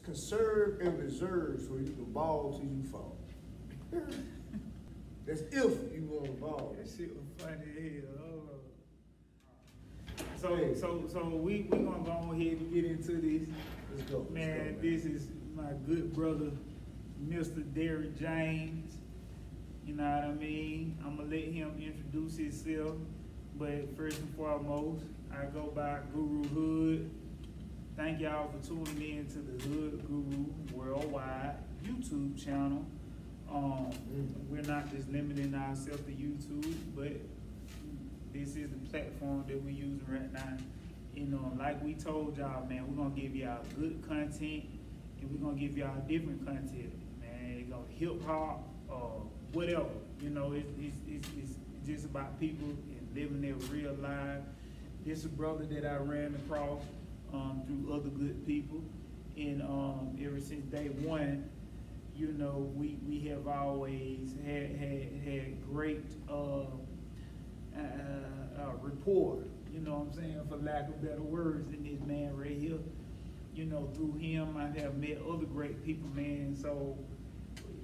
conserve and reserve so you can ball till you fall. That's if you want to ball. That shit was funny as hell. So we gonna go ahead and get into this. Let's go. Man, this is my good brother, Mr. Derrick James. You know what I mean? I'm gonna let him introduce himself. But first and foremost, I go by Guru Hood. Thank y'all for tuning in to the Hood Guru Worldwide YouTube channel. We're not just limiting ourselves to YouTube, but this is the platform that we're using right now. You know, like we told y'all, man, we're gonna give y'all good content, and we're gonna give y'all different content, man. It's gonna hip hop or whatever. You know, it's just about people and living their real life. This is a brother that I ran across through other good people, and ever since day one, you know, we have always had great rapport, you know what I'm saying, for lack of better words, in this man right here. You know, through him, I have met other great people, man. So,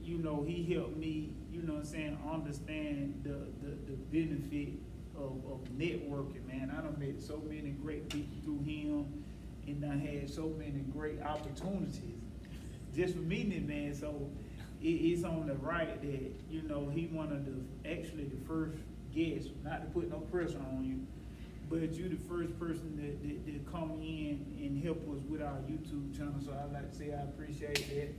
you know, he helped me, you know what I'm saying, understand the benefit of networking, man. I done met so many great people through him, and I had so many great opportunities just for meeting him, man. So it's on the right that, you know, he one of actually the first guests, not to put no pressure on you, but you the first person that come in and help us with our YouTube channel. So I'd like to say I appreciate that,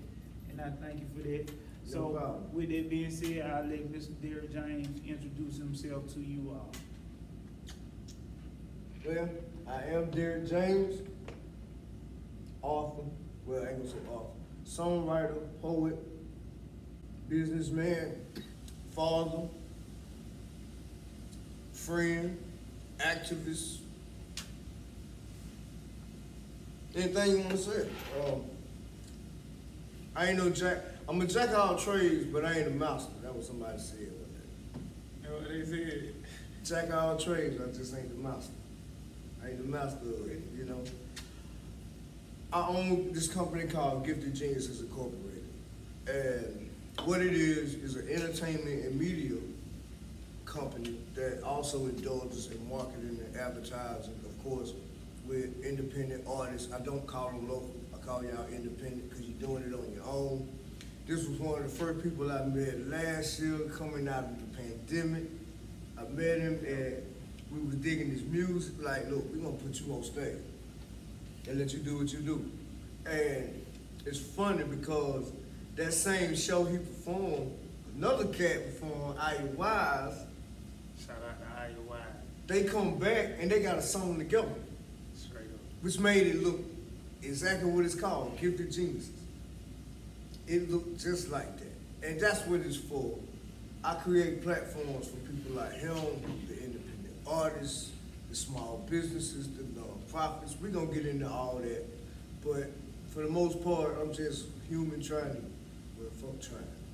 and I thank you for that. So with that being said, I'll let Mr. Derrick James introduce himself to you all. Well, I am Derrick James, author, well, I ain't gonna say author, songwriter, poet, businessman, father, friend, activist, anything you want to say. I ain't no jack. I'm a jack of all trades, but I ain't a master. That was somebody said one day. You know what they said? Jack of all trades, I just ain't the master. I ain't the master of it, you know. I own this company called Gifted Geniuses Incorporated. And what it is an entertainment and media company that also indulges in marketing and advertising, of course, with independent artists. I don't call them local. I call y'all independent because you're doing it on your own. This was one of the first people I met last year coming out of the pandemic. I met him and we was digging his music, like, look, we're gonna put you on stage and let you do what you do. And it's funny because that same show he performed, another cat performed, Aya Wise. Shout out to Aya Wise. They come back and they got a song together. Straight up. Which made it look exactly what it's called, Gifted Geniuses. It looked just like that. And that's what it's for. I create platforms for people like him, the independent artists, the small businesses, the nonprofits. We're gonna get into all that. But for the most part, I'm just human trying.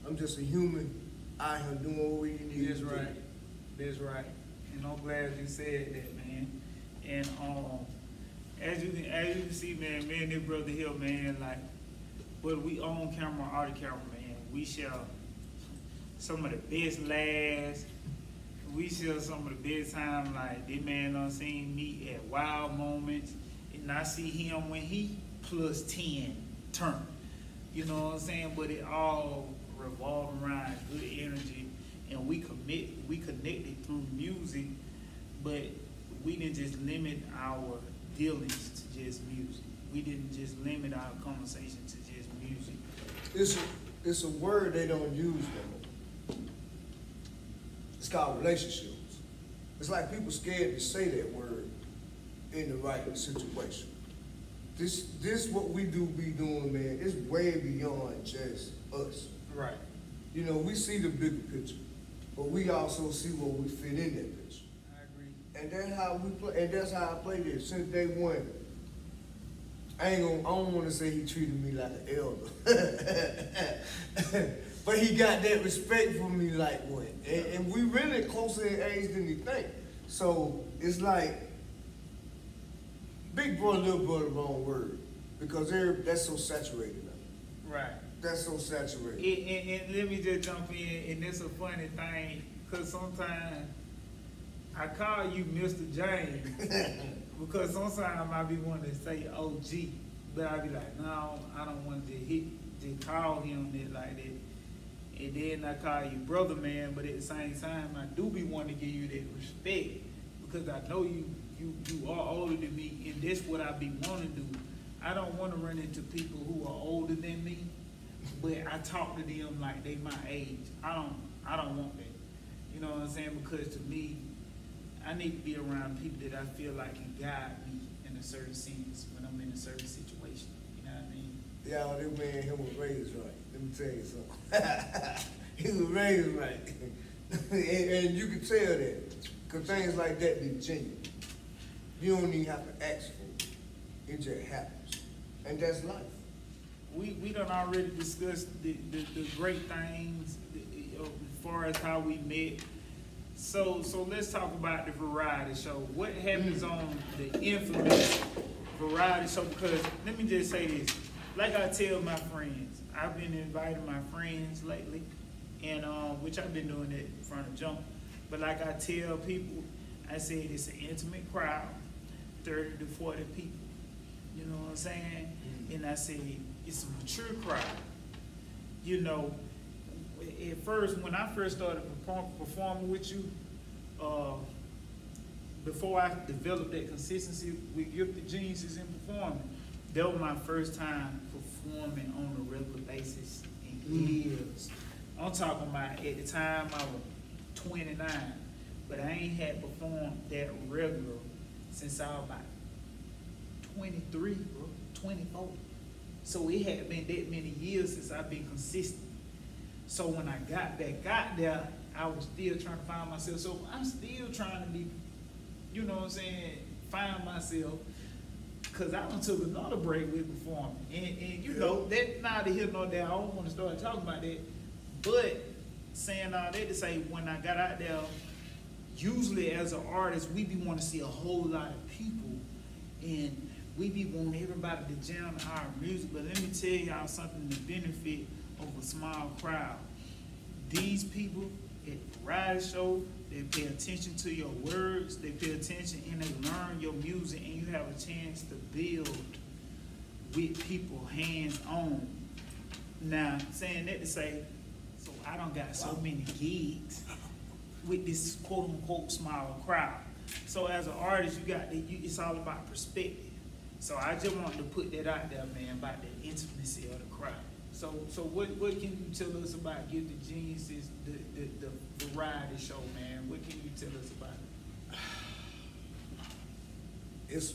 I'm just a human out here doing what we need. That's right. That's right. And I'm glad you said that, man. And as you can see, man, me and this brother here, man, like, whether we on camera or out of camera, man, we share some of the best laughs. We share some of the best time. Like, this man done seen me at wild moments, and I see him when he plus 10 turn. You know what I'm saying? But it all revolved around good energy, and we connected through music, but we didn't just limit our dealings to just music. We didn't just limit our conversation to just music. It's a word they don't use no more. It's called relationships. It's like people scared to say that word in the right situation. This what we do be doing, man. It's way beyond just us. Right. You know, we see the bigger picture, but we also see what we fit in that picture. I agree. And that's how we play. And that's how I played it since day one. I don't want to say he treated me like an elder, but he got that respect for me like one. And we really closer in age than you think. So it's like big brother, little brother, wrong word. because that's so saturated now. Right. That's so saturated. And let me just jump in, and it's a funny thing, because sometimes I call you Mr. James, because sometimes I be wanting to say OG, but I be like, no, I don't want to call him that like that. And then I call you brother, man, but at the same time, I do be wanting to give you that respect, because I know you are older than me, and that's what I be wanting to do. I don't want to run into people who are older than me, but I talk to them like they my age. I don't want that. You know what I'm saying? Because to me, I need to be around people that I feel like can guide me in a certain sense when I'm in a certain situation. You know what I mean? Yeah, this man, he was raised right. Let me tell you something. He was raised right. and you can tell that, because things like that be genuine. You don't even have to ask for it. It just happens. And that's life. We done already discussed the great things as far as how we met. So let's talk about the variety show. What happens on the infamous variety show? Because let me just say this. Like I tell my friends, I've been inviting my friends lately, and which I've been doing it in front of Jump. But like I tell people, I said it's an intimate crowd, 30 to 40 people. You know what I'm saying? And I said it's a mature crowd. You know, at first, when I first started performing with you, before I developed that consistency with Gifted Geniuses in performing, that was my first time performing on a regular basis in years. I'm talking about, at the time I was 29, but I ain't had performed that regular since I was about 23, 24. So it had been that many years since I've been consistent. So when I got there, I was still trying to find myself. So I'm still trying to be, you know what I'm saying, find myself. Because I done took another break with performing. And you know, that's neither here nor there. I don't want to start talking about that. But saying all that to say, when I got out there, usually as an artist, we be want to see a whole lot of people. And we be wanting everybody to jam our music. But let me tell y'all something, the benefit of a small crowd. These people at the variety show, they pay attention to your words, they pay attention and they learn your music, and you have a chance to build with people hands-on. Now, saying that to say, so I done got so many gigs with this quote-unquote small crowd. So as an artist, it's all about perspective. So I just wanted to put that out there, man, about the intimacy of the crowd. So what can you tell us about Gifted Geniuses, the variety show, man? What can you tell us about it? It's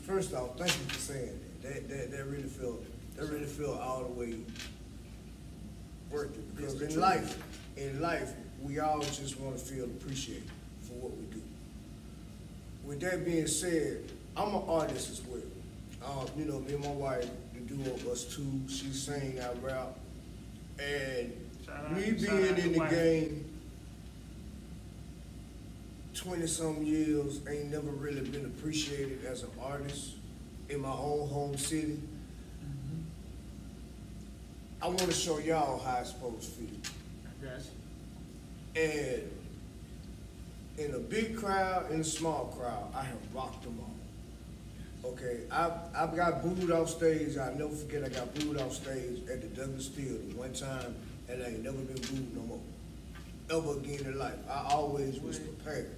first off, thank you for saying that. That really feel all the way worth it. Because in life, we all just want to feel appreciated for what we do. With that being said, I'm an artist as well. You know, me and my wife, the duo of us two, she sing, I rap. And me being in the game 20-some years, ain't never really been appreciated as an artist in my own home city. I want to show y'all how it's supposed to feel. I got you. And in a big crowd, in a small crowd, I have rocked them all. Okay, I've got booed off stage. I'll never forget I got booed off stage at the Douglas Theater one time, and I ain't never been booed no more. Ever again in life. I always was prepared.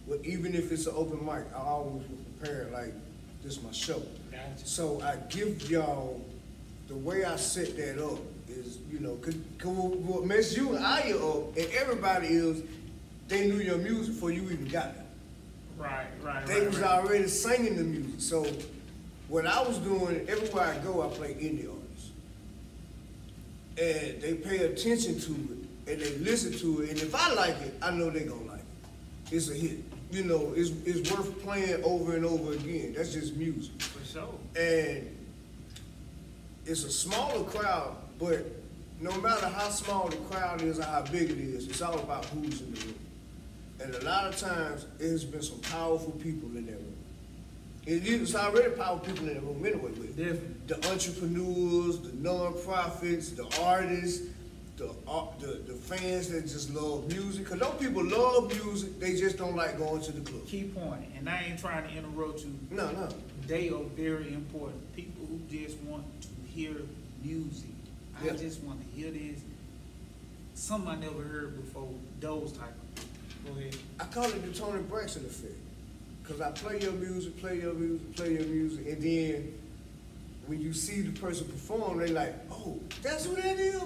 Well, even if it's an open mic, I always was prepared like this is my show. Gotcha. So I give y'all, the way I set that up is, you know, what messed you and I up, and everybody is, they knew your music before you even got there. Right. They was already singing the music. So what I was doing, everywhere I go, I play indie artists. And they pay attention to it, and they listen to it, and if I like it, I know they gonna like it. It's a hit. You know, it's worth playing over and over again. That's just music. For sure. And it's a smaller crowd, but no matter how small the crowd is or how big it is, it's all about who's in the room. And a lot of times, it has been some powerful people in that room. It's already powerful people in the room anyway with it. Definitely. The entrepreneurs, the non-profits, the artists, the fans that just love music. Because those people love music, they just don't like going to the club. Key point, and I ain't trying to interrupt you. No. They are very important. People who just want to hear music. Yeah. I just want to hear this. Something I never heard before. Those type of people. Go ahead. I call it the Tony Braxton effect. Because I play your music, and then when you see the person perform, they like, oh, that's who that is?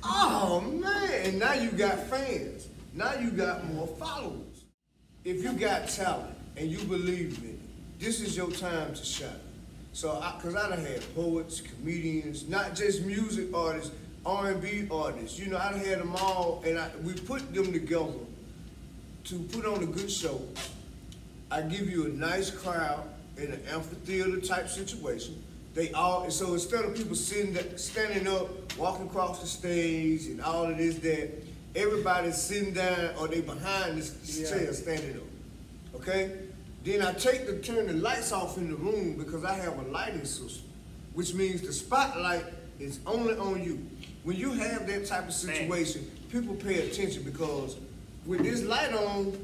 Oh, man. And now you got fans. Now you got more followers. If you got talent and you believe in it, this is your time to shine. So, because I done had poets, comedians, not just music artists, R&B artists. You know, I done had them all, and we put them together to put on a good show. I give you a nice crowd in an amphitheater type situation. So instead of people standing up, walking across the stage and all of this, that everybody's sitting down or they behind this chair standing up, okay? Then I turn the lights off in the room because I have a lighting system, which means the spotlight is only on you. When you have that type of situation, people pay attention because with this light on,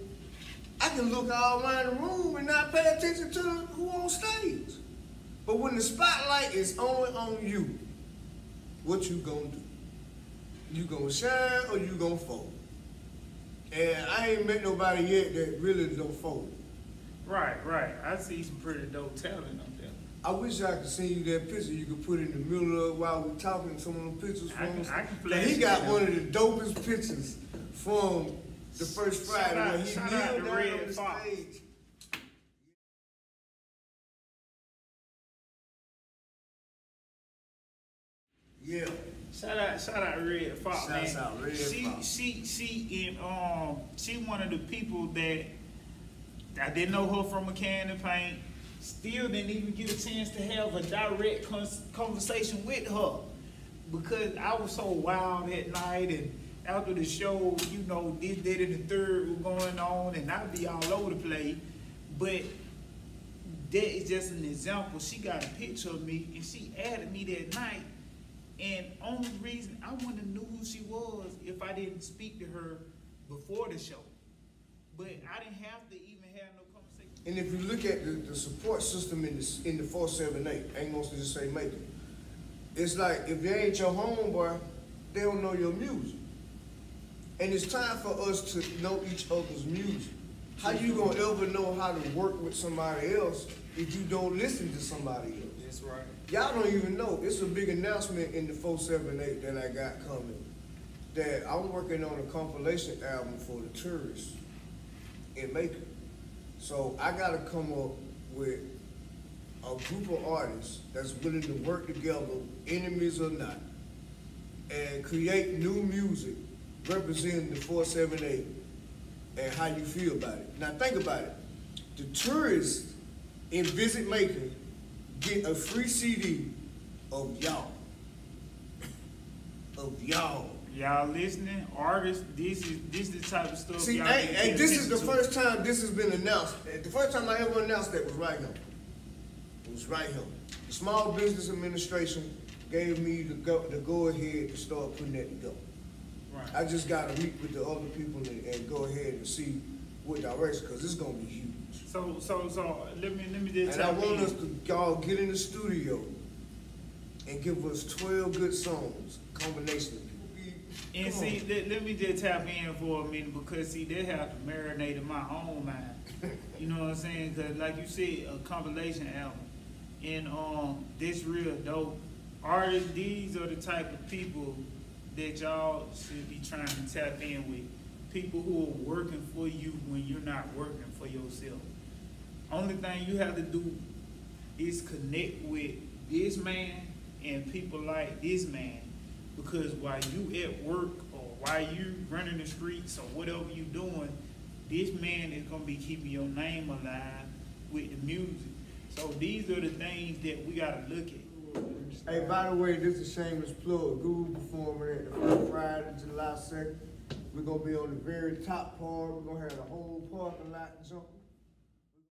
I can look all around the room and not pay attention to who on stage. But when the spotlight is only on you, what you gonna do? You gonna shine or you gonna fold? And I ain't met nobody yet that really don't fold. Right. I see some pretty dope talent up there. I wish I could send you that picture you could put in the middle of while we talking, some of them pictures from us. I can flash He got it one of the dopest pictures from the first Friday when he shout out kneeled to down Red on the Fox. stage. Yeah. Shout out Red Fox, man. Shouts out Red Fox. She one of the people that I didn't know her from a can of paint. Still didn't even get a chance to have a direct conversation with her because I was so wild at night, and after the show, you know, this, that, and the third was going on, and I'd be all over the place. But that is just an example. She got a picture of me, and she added me that night. And only reason I wouldn't have knew who she was if I didn't speak to her before the show. But I didn't have to even have no conversation. And if you look at the support system in the 478, I ain't gonna just say Macon. It's like if they ain't your homeboy, they don't know your music. And it's time for us to know each other's music. How you gonna ever know how to work with somebody else if you don't listen to somebody else? That's right. Y'all don't even know. It's a big announcement in the 478 that I got coming. That I'm working on a compilation album for the tourists in Macon. So I gotta come up with a group of artists that's willing to work together, enemies or not, and create new music representing the 478 and how you feel about it. Now think about it. The tourists in Visit Macon get a free CD of y'all. Of y'all. Y'all listening, artists, this is the type of stuff. See, y'all and this is the first time this has been announced. The first time I ever announced that was right here. It was right here. The Small Business Administration gave me the go ahead to start putting that together. Right. I just got to meet with the other people and go ahead and see what direction, because it's gonna be huge. So let me just And I tell want you. us to y'all get in the studio and give us 12 good songs, combination of people. And Come see, on. let me just tap in for a minute because see, they have to marinate in my own mind. You know what I'm saying? Because like you said, a compilation album, and this real dope. Artists, these are the type of people that y'all should be trying to tap in with. People who are working for you when you're not working for yourself. Only thing you have to do is connect with this man and people like this man, because while you at work or while you running the streets or whatever you doing, this man is gonna be keeping your name alive with the music. So these are the things that we gotta look at. Hey, by the way, this is a shameless plug. Guru performing at the first Friday, July 2nd. We're gonna be on the very top part. We're gonna have the whole parking lot jumping.